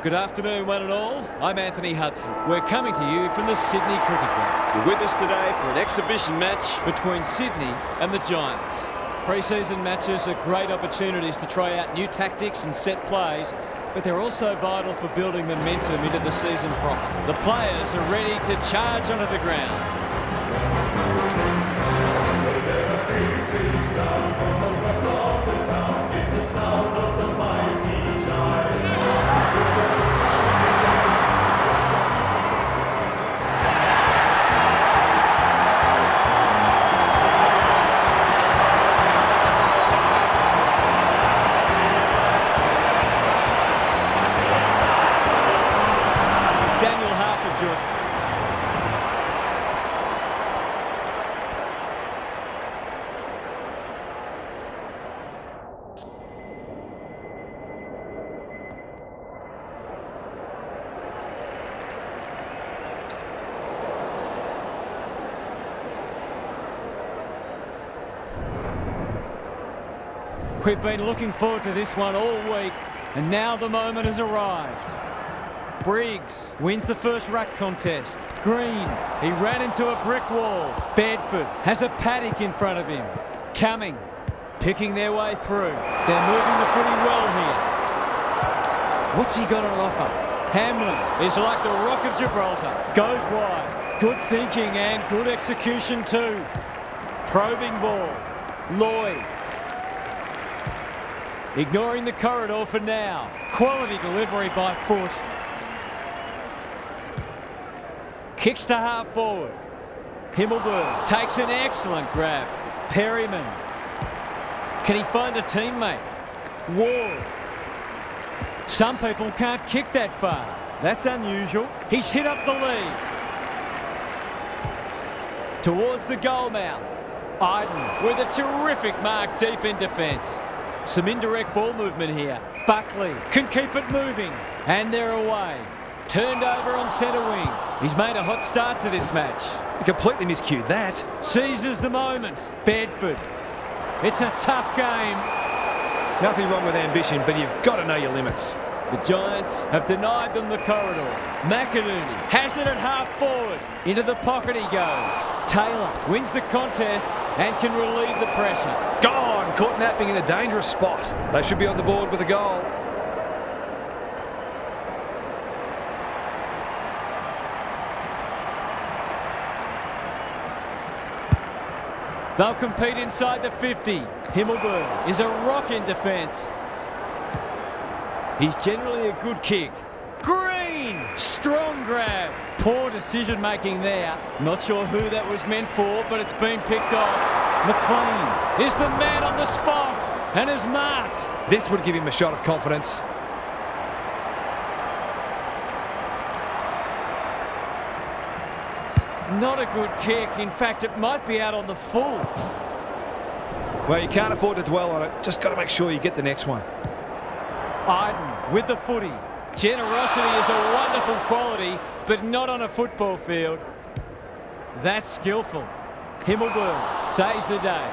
Good afternoon, one and all. I'm Anthony Hudson. We're coming to you from the Sydney Cricket Ground. You're with us today for an exhibition match between Sydney and the Giants. Pre-season matches are great opportunities to try out new tactics and set plays, but they're also vital for building momentum into the season proper. The players are ready to charge onto the ground. We've been looking forward to this one all week, and now the moment has arrived. Briggs wins the first ruck contest. Green, he ran into a brick wall. Bedford has a paddock in front of him. Cumming, picking their way through. They're moving the footy well here. What's he got on offer? Hamlin is like the Rock of Gibraltar. Goes wide. Good thinking and good execution too. Probing ball. Lloyd. Ignoring the corridor for now. Quality delivery by foot. Kicks to half forward. Himmelberg takes an excellent grab. Perryman. Can he find a teammate? Ward. Some people can't kick that far. That's unusual. He's hit up the lead. Towards the goal mouth. Iden with a terrific mark deep in defence. Some indirect ball movement here. Buckley can keep it moving. And they're away. Turned over on centre wing. He's made a hot start to this match. He completely miscued that. Seizes the moment. Bedford. It's a tough game. Nothing wrong with ambition, but you've got to know your limits. The Giants have denied them the corridor. McInerney has it at half forward. Into the pocket he goes. Taylor wins the contest and can relieve the pressure. Gone! Caught napping in a dangerous spot. They should be on the board with a goal. They'll compete inside the 50. Himmelberg is a rock in defence. He's generally a good kick. Green! Strong grab. Poor decision making there. Not sure who that was meant for, but it's been picked off. McLean is the man on the spot and is marked. This would give him a shot of confidence. Not a good kick. In fact, it might be out on the full. Well, you can't afford to dwell on it. Just got to make sure you get the next one. Iden with the footy. Generosity is a wonderful quality, but not on a football field. That's skillful. Himmelberg saves the day.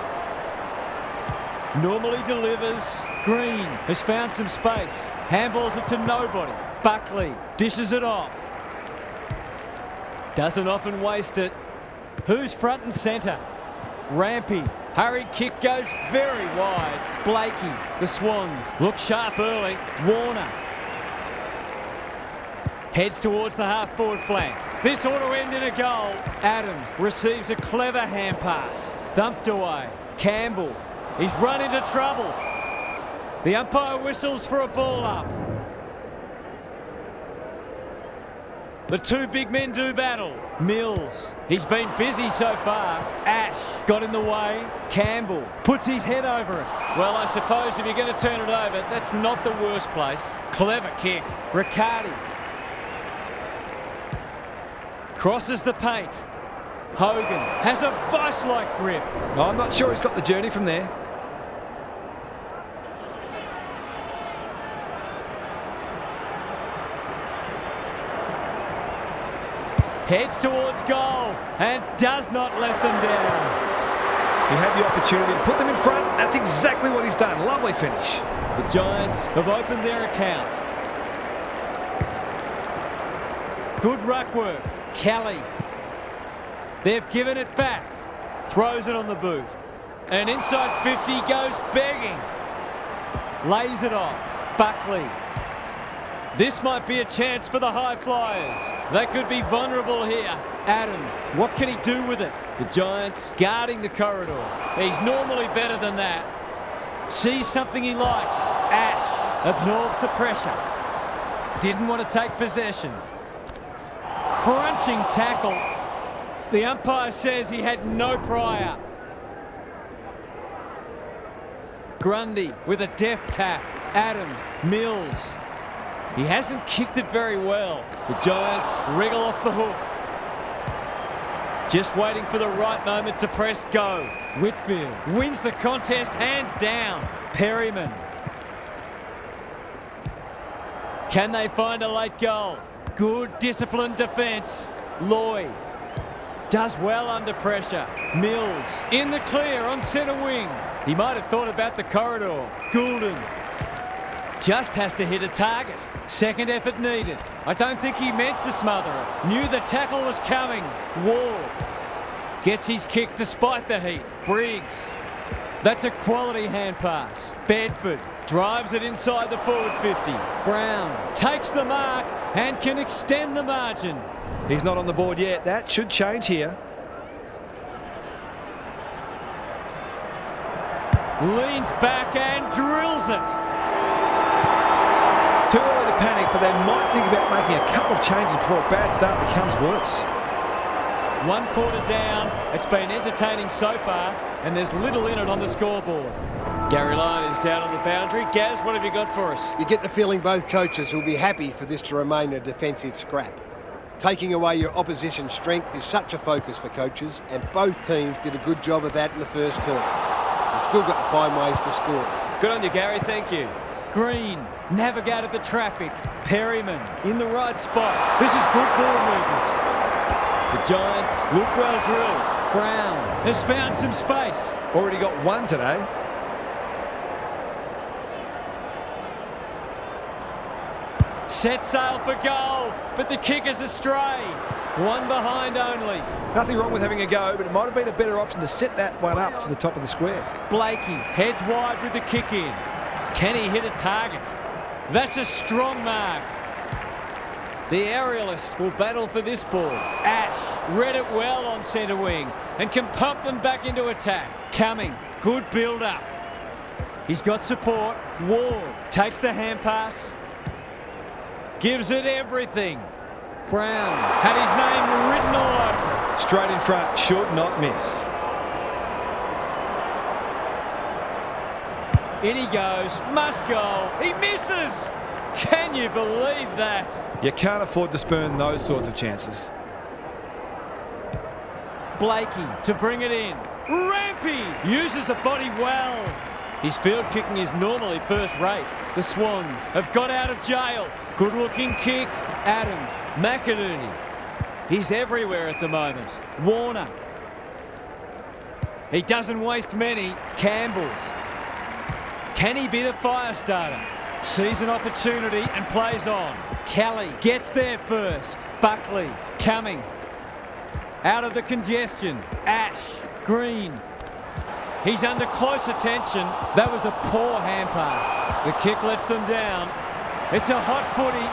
Normally delivers. Green has found some space. Handballs it to nobody. Buckley dishes it off. Doesn't often waste it. Who's front and centre? Rampy. Hurried kick goes very wide. Blakey, the Swans, look sharp early. Warner heads towards the half-forward flank. This ought to end in a goal. Adams receives a clever hand pass. Thumped away. Campbell, he's run into trouble. The umpire whistles for a ball up. The two big men do battle. Mills, he's been busy so far. Ash got in the way. Campbell puts his head over it. Well, I suppose if you're going to turn it over, that's not the worst place. Clever kick. Riccardi crosses the paint. Hogan has a vice-like grip. I'm not sure he's got the journey from there. Heads towards goal and does not let them down. He had the opportunity to put them in front. That's exactly what he's done. Lovely finish. The Giants have opened their account. Good ruck work. Kelly. They've given it back. Throws it on the boot. And inside 50 goes begging. Lays it off. Buckley. This might be a chance for the high flyers. They could be vulnerable here. Adams, what can he do with it? The Giants guarding the corridor. He's normally better than that. Sees something he likes. Ash absorbs the pressure. Didn't want to take possession. Crunching tackle. The umpire says he had no prior. Grundy with a deft tap. Adams, Mills. He hasn't kicked it very well. The Giants wriggle off the hook. Just waiting for the right moment to press go. Whitfield wins the contest hands down. Perryman. Can they find a late goal? Good disciplined defence. Lloyd does well under pressure. Mills in the clear on centre wing. He might have thought about the corridor. Goulden just has to hit a target. Second effort needed. I don't think he meant to smother it. Knew the tackle was coming. Ward gets his kick despite the heat. Briggs. That's a quality hand pass. Bedford drives it inside the forward 50. Brown takes the mark and can extend the margin. He's not on the board yet. That should change here. Leans back and drills it. It's too early to panic, but they might think about making a couple of changes before a bad start becomes worse. 1 quarter down. It's been entertaining so far, and there's little in it on the scoreboard. Gary Lyon is down on the boundary. Gaz, what have you got for us? You get the feeling both coaches will be happy for this to remain a defensive scrap. Taking away your opposition's strength is such a focus for coaches, and both teams did a good job of that in the first term. You've still got to find ways to score. Good on you, Gary. Thank you. Green navigated the traffic. Perryman in the right spot. This is good ball movement. The Giants look well drilled. Brown has found some space. Already got one today. Set sail for goal, but the kick is astray. One behind only. Nothing wrong with having a go, but it might have been a better option to set that one up to the top of the square. Blakey heads wide with the kick in. Can he hit a target? That's a strong mark. The aerialist will battle for this ball. Ash read it well on centre wing and can pump them back into attack. Cumming, good build-up. He's got support. Ward takes the hand pass. Gives it everything. Brown had his name written all over it. Straight in front, should not miss. In he goes, must go. He misses. Can you believe that? You can't afford to spurn those sorts of chances. Blakey to bring it in. Rampy uses the body well. His field kicking is normally first rate. The Swans have got out of jail. Good looking kick. Adams. McInerney. He's everywhere at the moment. Warner. He doesn't waste many. Campbell. Can he be the fire starter? Sees an opportunity and plays on. Kelly gets there first. Buckley coming. Out of the congestion. Ash. Green. He's under close attention. That was a poor hand pass. The kick lets them down. It's a hot footy.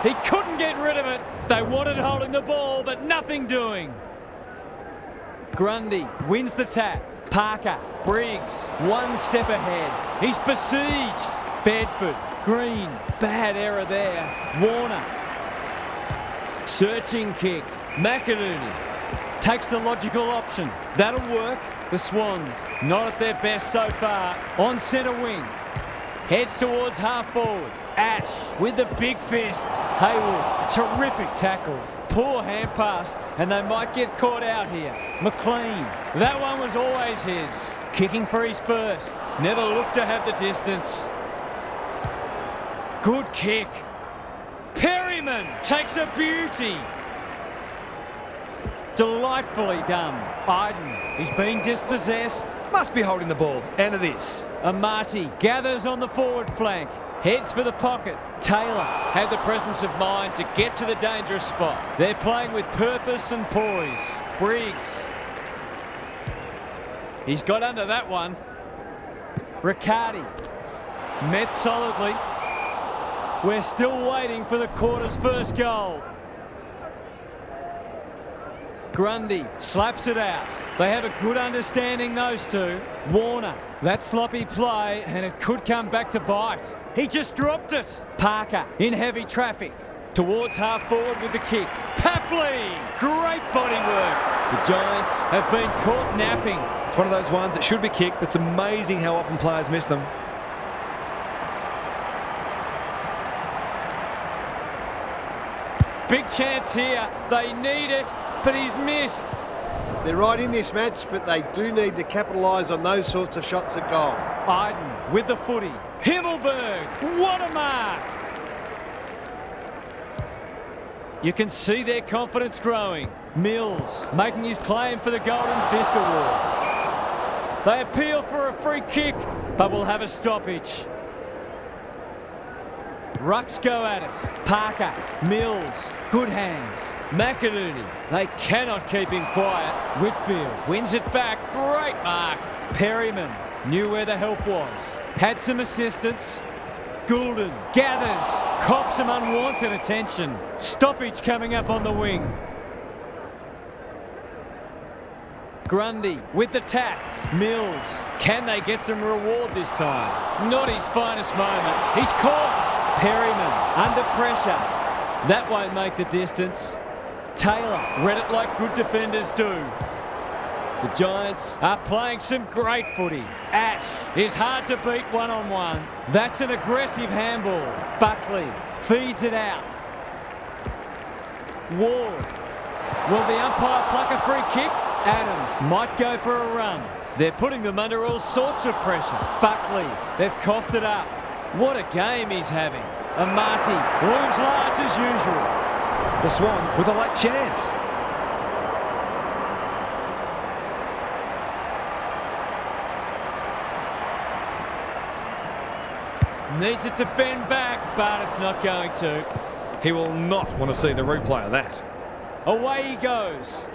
He couldn't get rid of it. They wanted holding the ball, but nothing doing. Grundy wins the tap. Parker, Briggs, one step ahead. He's besieged. Bedford, Green, bad error there. Warner. Searching kick. McInerney takes the logical option. That'll work. The Swans, not at their best so far. On centre wing. Heads towards half forward. Ash with the big fist. Hayward, terrific tackle. Poor hand pass, and they might get caught out here. McLean, that one was always his. Kicking for his first. Never looked to have the distance. Good kick. Perryman takes a beauty. Delightfully done. Iden, he's been dispossessed. Must be holding the ball, and it is. Amati gathers on the forward flank. Heads for the pocket. Taylor had the presence of mind to get to the dangerous spot. They're playing with purpose and poise. Briggs. He's got under that one. Riccardi. Met solidly. We're still waiting for the quarter's first goal. Grundy slaps it out. They have a good understanding, those two. Warner, that sloppy play, and it could come back to bite. He just dropped it. Parker in heavy traffic. Towards half forward with the kick. Papley! Great body work. The Giants have been caught napping. It's one of those ones that should be kicked, but it's amazing how often players miss them. Big chance here. They need it, but he's missed. They're right in this match, but they do need to capitalise on those sorts of shots at goal. Iden with the footy. Himmelberg, what a mark! You can see their confidence growing. Mills making his claim for the Golden Fist Award. They appeal for a free kick, but will have a stoppage. Rucks go at it. Parker, Mills, good hands. McInerney, they cannot keep him quiet. Whitfield wins it back, great mark. Perryman knew where the help was. Had some assistance. Goulden gathers, cops some unwanted attention. Stoppage coming up on the wing. Grundy with the tap. Mills, can they get some reward this time? Not his finest moment. He's caught. Perryman under pressure. That won't make the distance. Taylor read it like good defenders do. The Giants are playing some great footy. Ash is hard to beat one-on-one. That's an aggressive handball. Buckley feeds it out. Ward. Will the umpire pluck a free kick? Adams might go for a run. They're putting them under all sorts of pressure. Buckley, they've coughed it up. What a game he's having. Amati looms large as usual. The Swans with a late chance. Needs it to bend back, but it's not going to. He will not want to see the replay of that. Away he goes.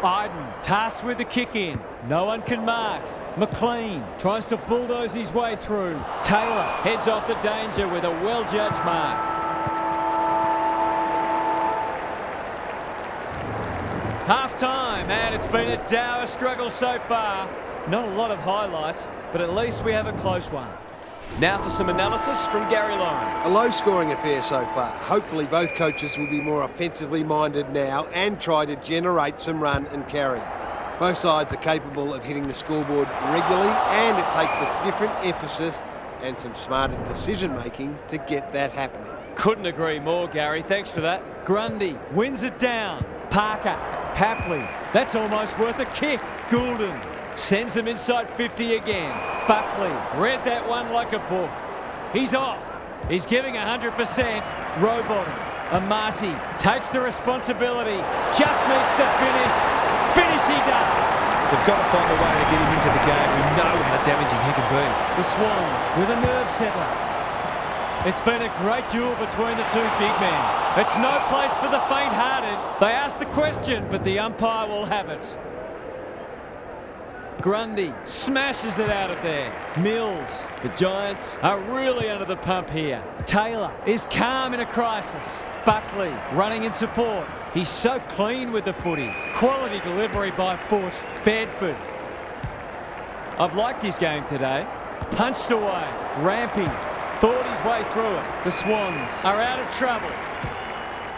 Iden tasked with the kick in. No one can mark. McLean tries to bulldoze his way through. Taylor heads off the danger with a well-judged mark. Half-time, and it's been a dour struggle so far. Not a lot of highlights, but at least we have a close one. Now for some analysis from Gary Lauren. A low-scoring affair so far. Hopefully both coaches will be more offensively minded now and try to generate some run and carry. Both sides are capable of hitting the scoreboard regularly, and it takes a different emphasis and some smarter decision-making to get that happening. Couldn't agree more, Gary. Thanks for that. Grundy wins it down. Parker, Papley. That's almost worth a kick. Goulden sends them inside 50 again. Buckley read that one like a book. He's off. He's giving 100%. Rowbottom. Amati takes the responsibility. Just needs to finish. Finish he does. They've got to find a way to get him into the game. We know how damaging he can be. The Swans with a nerve settler. It's been a great duel between the two big men. It's no place for the faint-hearted. They ask the question, but the umpire will have it. Grundy smashes it out of there. Mills. The Giants are really under the pump here. Taylor is calm in a crisis. Buckley running in support. He's so clean with the footy. Quality delivery by foot. Bedford. I've liked his game today. Punched away. Ramping. Thought his way through it. The Swans are out of trouble.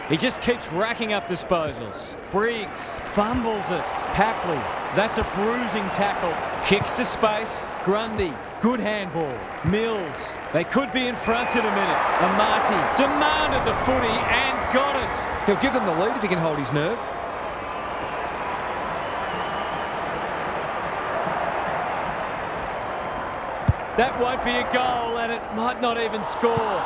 He just keeps racking up disposals. Briggs fumbles it. Papley, that's a bruising tackle. Kicks to space. Grundy, good handball. Mills, they could be in front in a minute. Amati demanded the footy and got it. He'll give them the lead if he can hold his nerve. That won't be a goal, and it might not even score.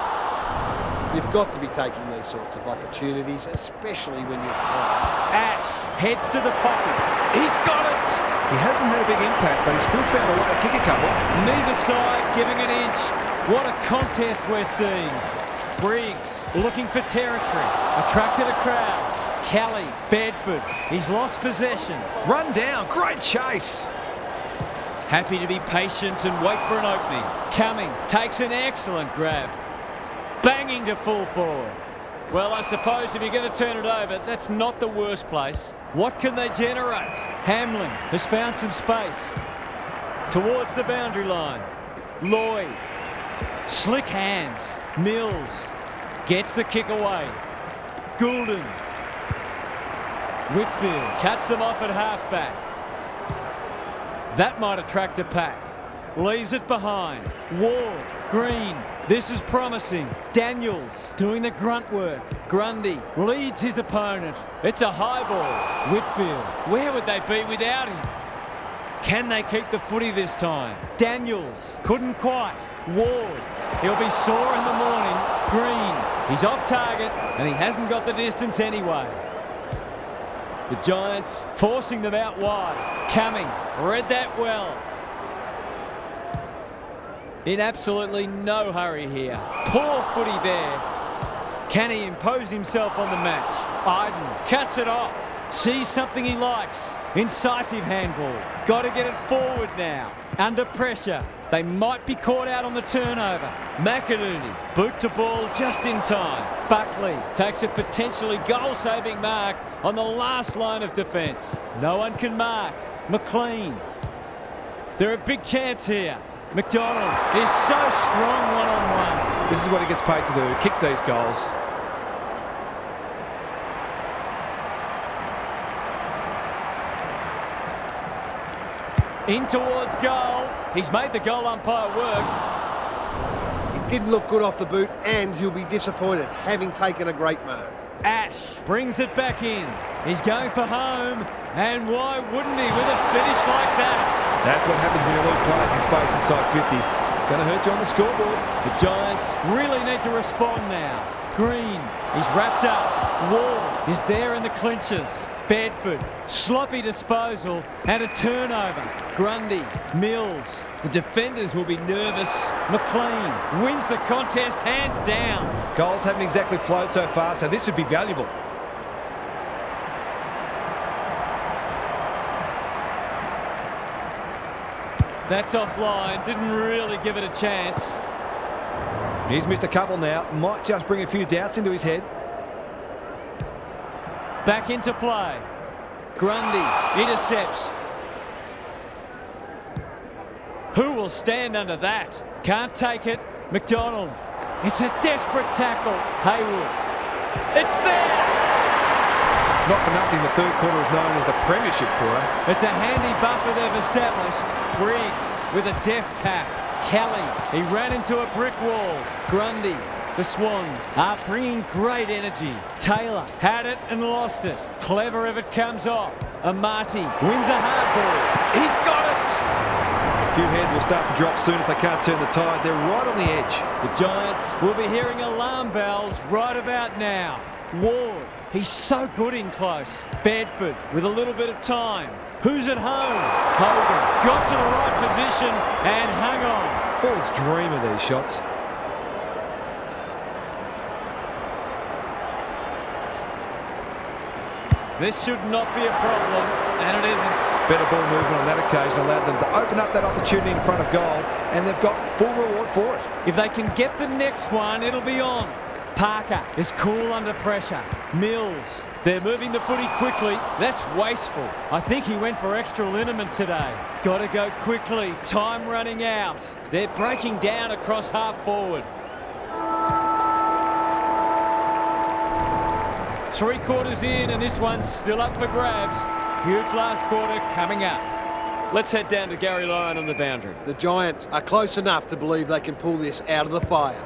You've got to be taking these sorts of opportunities, especially when you're high. Ash heads to the pocket. He's got it. He hasn't had a big impact, but he's still found a way to kick a couple. Neither side giving an inch. What a contest we're seeing. Briggs looking for territory. Attracted a crowd. Kelly, Bedford. He's lost possession. Run down. Great chase. Happy to be patient and wait for an opening. Cumming takes an excellent grab. Banging to full forward. Well, I suppose if you're going to turn it over, that's not the worst place. What can they generate? Hamlin has found some space. Towards the boundary line. Lloyd. Slick hands. Mills gets the kick away. Goulden. Whitfield cuts them off at halfback. That might attract a pack. Leaves it behind. Ward. Green. This is promising. Daniels doing the grunt work. Grundy leads his opponent. It's a high ball. Whitfield. Where would they be without him? Can they keep the footy this time? Daniels couldn't quite. Ward. He'll be sore in the morning. Green. He's off target and he hasn't got the distance anyway. The Giants forcing them out wide. Cumming read that well. In absolutely no hurry here. Poor footy there. Can he impose himself on the match? Iden cuts it off. Sees something he likes. Incisive handball. Got to get it forward now. Under pressure. They might be caught out on the turnover. McInerney, boot to ball just in time. Buckley takes a potentially goal-saving mark on the last line of defence. No one can mark. McLean. They're a big chance here. McDonald is so strong one-on-one. This is what he gets paid to do, kick these goals. In towards goal. He's made the goal umpire work. It didn't look good off the boot and he'll be disappointed, having taken a great mark. Ash brings it back in. He's going for home. And why wouldn't he with a finish like that? That's what happens when you lose players in space inside 50. It's going to hurt you on the scoreboard. The Giants really need to respond now. Green, he's wrapped up. Ward is there in the clinches. Bedford, sloppy disposal and a turnover. Grundy, Mills. The defenders will be nervous. McLean wins the contest hands down. Goals haven't exactly flowed so far, so this would be valuable. That's offline. Didn't really give it a chance. He's missed a couple now. Might just bring a few doubts into his head. Back into play. Grundy intercepts. Who will stand under that? Can't take it. McDonald. It's a desperate tackle. Haywood. It's there! It's not for nothing the third quarter is known as the premiership quarter. It's a handy buffer they've established. Briggs with a deft tap. Kelly, he ran into a brick wall. Grundy, the Swans are bringing great energy. Taylor had it and lost it. Clever if it comes off. Amati wins a hard ball. He's got it! A few heads will start to drop soon if they can't turn the tide. They're right on the edge. The Giants will be hearing alarm bells right about now. Ward, he's so good in close. Bedford with a little bit of time. Who's at home? Hogan got to the right position and hung on. Forwards dream of these shots. This should not be a problem, and it isn't. Better ball movement on that occasion allowed them to open up that opportunity in front of goal, and they've got full reward for it. If they can get the next one, it'll be on. Parker is cool under pressure. Mills, they're moving the footy quickly. That's wasteful. I think he went for extra liniment today. Got to go quickly. Time running out. They're breaking down across half forward. 3 quarters in, and this one's still up for grabs. Huge last quarter coming up. Let's head down to Gary Lyon on the boundary. The Giants are close enough to believe they can pull this out of the fire.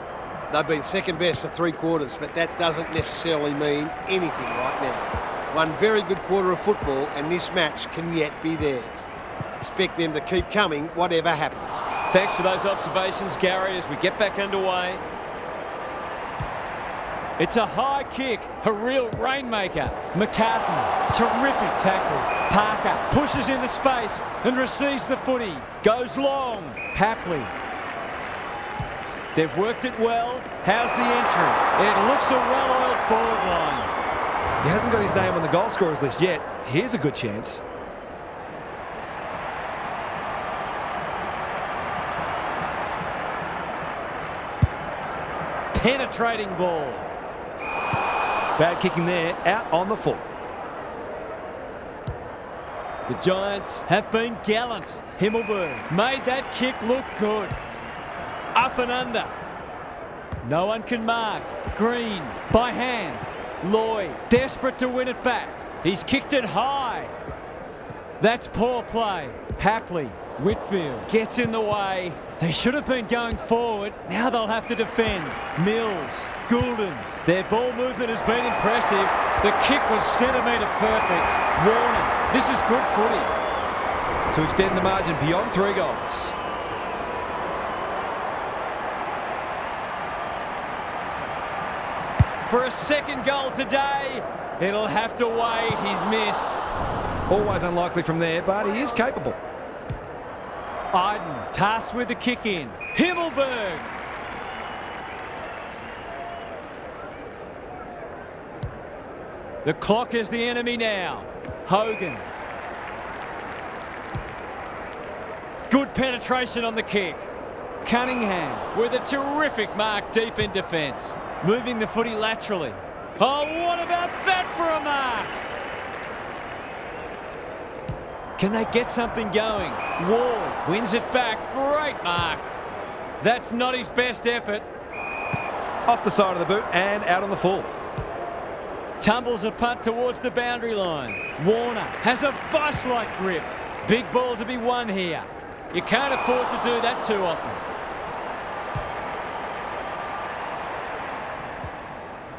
They've been second best for 3 quarters, but that doesn't necessarily mean anything right now. One very good quarter of football, and this match can yet be theirs. Expect them to keep coming, whatever happens. Thanks for those observations, Gary, as we get back underway. It's a high kick, a real rainmaker. McCartan, terrific tackle. Parker pushes into space and receives the footy. Goes long. Papley. They've worked it well. How's the entry? It looks a well-oiled forward line. He hasn't got his name on the goal scorers list yet. Here's a good chance. Penetrating ball. Bad kicking there, out on the full. The Giants have been gallant. Himmelberg made that kick look good. Up and under. No one can mark. Green by hand. Lloyd desperate to win it back. He's kicked it high. That's poor play. Papley, Whitfield gets in the way. They should have been going forward. Now they'll have to defend. Mills, Goulden. Their ball movement has been impressive. The kick was centimetre perfect. Warner, this is good footy. To extend the margin beyond 3 goals. For a second goal today, it'll have to wait. He's missed. Always unlikely from there, but he is capable. Iden tasked with the kick in. Himmelberg. The clock is the enemy now. Hogan. Good penetration on the kick. Cunningham with a terrific mark deep in defence. Moving the footy laterally. Oh, what about that for a mark? Can they get something going? Ward wins it back. Great mark. That's not his best effort. Off the side of the boot and out on the full. Tumbles a punt towards the boundary line. Warner has a vice-like grip. Big ball to be won here. You can't afford to do that too often.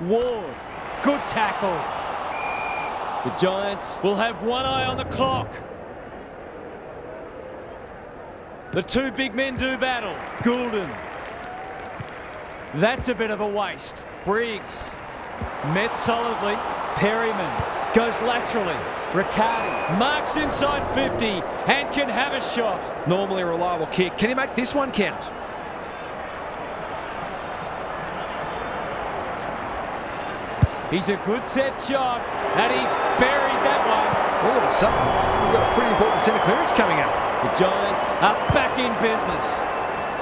Ward, good tackle. The Giants will have one eye on the clock. The two big men do battle. Goulden. That's a bit of a waste. Briggs. Met solidly. Perryman goes laterally. Riccardi marks inside 50 and can have a shot. Normally a reliable kick. Can he make this one count? He's a good set shot and he's buried that one. All of a sudden, we've got a pretty important centre clearance coming up. The Giants are back in business.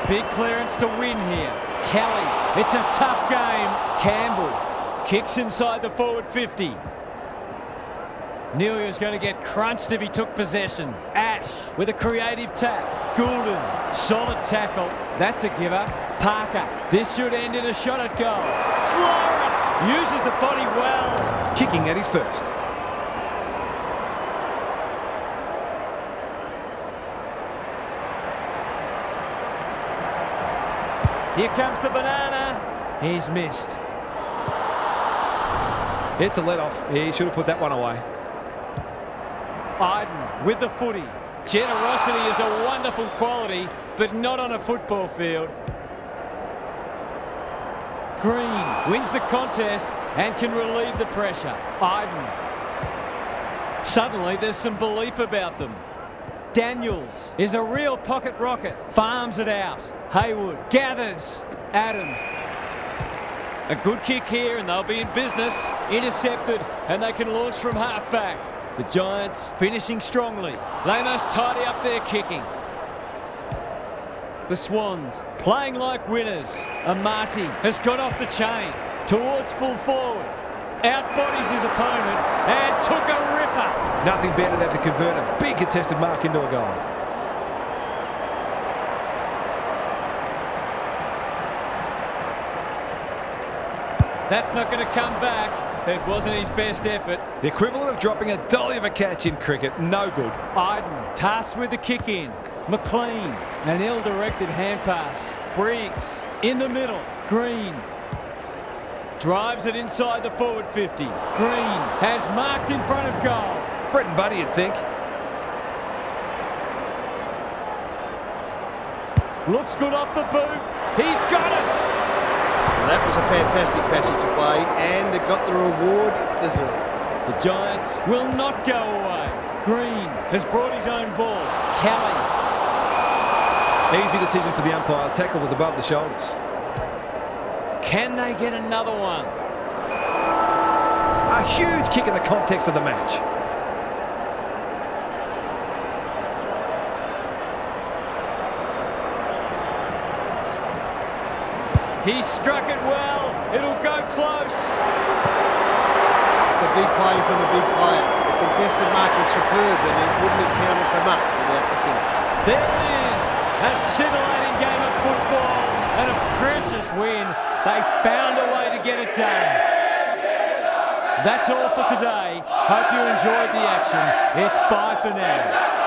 Big clearance to win here. Kelly, it's a tough game. Campbell kicks inside the forward 50. Neil's going to get crunched if he took possession. Ash with a creative tap. Goulden, solid tackle. That's a giver. Parker, this should end in a shot at goal. Florence uses the body well. Kicking at his first. Here comes the banana. He's missed. It's a let-off. He should have put that one away. Iden with the footy. Generosity is a wonderful quality, but not on a football field. Green wins the contest and can relieve the pressure. Iden. Suddenly there's some belief about them. Daniels is a real pocket rocket. Farms it out. Haywood gathers. Adams. A good kick here and they'll be in business. Intercepted and they can launch from half-back. The Giants finishing strongly. They must tidy up their kicking. The Swans playing like winners. Amati has got off the chain. Towards full forward. Outbodies his opponent and took a ripper. Nothing better than to convert a big contested mark into a goal. That's not going to come back. It wasn't his best effort. The equivalent of dropping a dolly of a catch in cricket. No good. Iden tasked with the kick in. McLean, an ill-directed hand pass. Briggs in the middle. Green drives it inside the forward 50. Green has marked in front of goal. Brett and Buddy, you'd think. Looks good off the boot. He's got it. Well, that was a fantastic passage of play and it got the reward it deserved. The Giants will not go away. Green has brought his own ball. Kelly. Easy decision for the umpire. Tackle was above the shoulders. Can they get another one? A huge kick in the context of the match. He struck it well. It'll go close. It's a big play from a big player. The contested mark is superb and it wouldn't have counted for much without the finish. There it is. A scintillating game of football and a precious win. They found a way to get it done. That's all for today. Hope you enjoyed the action. It's bye for now.